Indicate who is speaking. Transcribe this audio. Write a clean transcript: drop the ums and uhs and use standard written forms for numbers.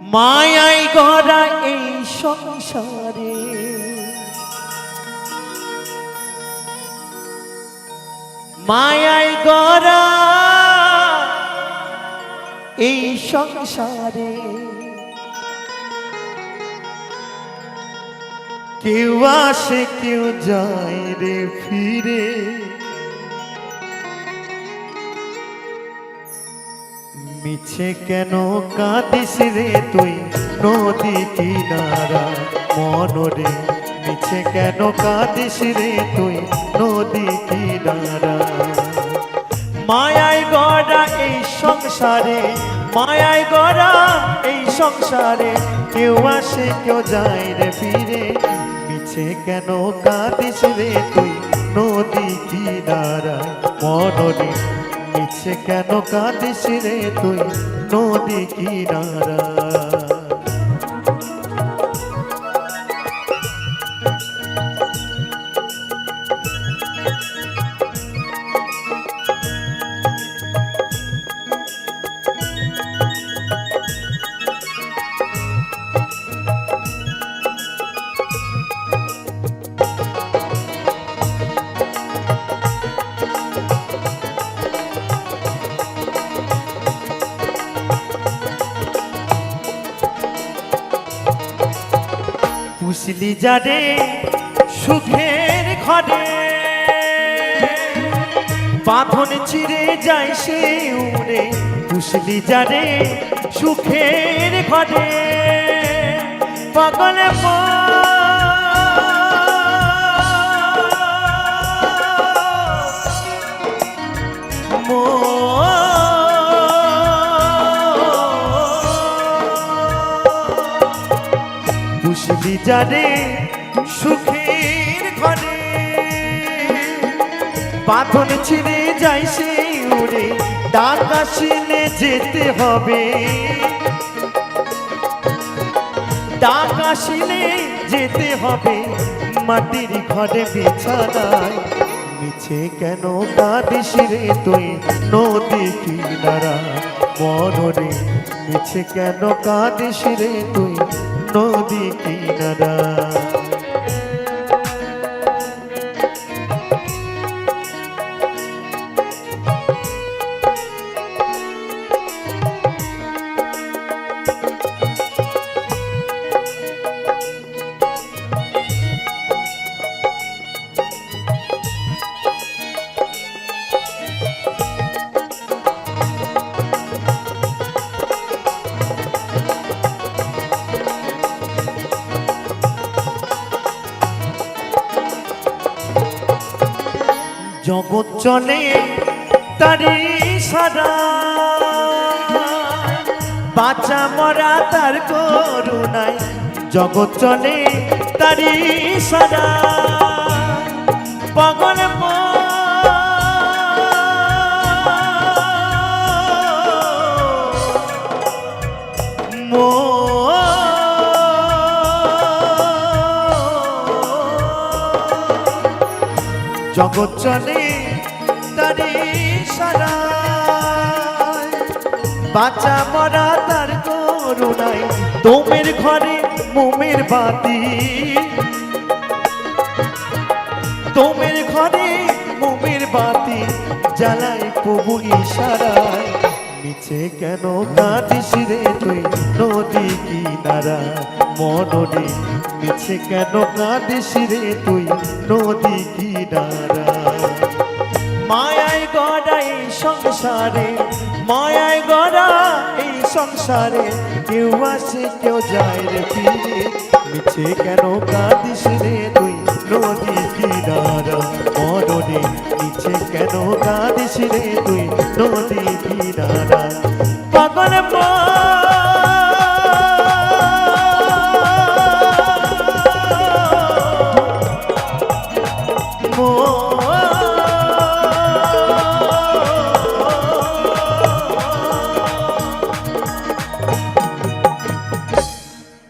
Speaker 1: মায়াই গড়া এই সংসারে মায়াই গড়া এই সংসারে কেউ আসে কেউ যায় রে ফিরে মিছে কেন কাঁদিস রে তুই নদী কিনারা মনরে মিছে কেন কাঁদিস রে তুই নদী কিনারা মায়াই গড়া এই সংসারে মায়াই গড়া এই সংসারে কেউ আসে কেউ যায় রে ফিরে মিছে কেন কাঁদিস রে তুই নদী কিনারা মনরে মিছে কেন কাঁদিস রে তুই নদী কিনারা পুষলি যারে সুখের ঘরে বাঁধন চিরে যায় সে উড়ে পুষলি যারে সুখের ঘরে পাগলে পুষলি যারে সুখের ঘরে বাঁধন ছিঁড়ে যায় সে উড়ে ডাক আসিলে যেতে হবে ডাক আসিলে যেতে হবে মাটির ঘরে বিছানায় মিছে কেন কাঁদিস রে তুই নদী কিনারা মনরে মিছে কেন কাঁদিস রে তুই নদী কিনারা জগৎ চলে তারি সারা বাঁচা মরা তার করুণায় জগৎ চলে তারি সারা পাগল জগৎ চলে তারি সারা বাঁচা মরা তার করুণায় তোমের ঘরে মোমের বাতি তোমের ঘরে মোমের বাতি জ্বালায় প্রভু ইশারায় মিছে কেন কাঁদিস রে তুই নদী কিনারা মনরে মিছে কেন কাঁদিস রে তুই নদী কিনারা মায়াই গড়া এই সংসারে মায়াই গড়া এই সংসারে কেউ আসে কেউ যায় রে ফিরে মিছে কেন কাঁদিস রে তুই নদী কিনারা মনরে মিছে কেন কাঁদিস রে তুই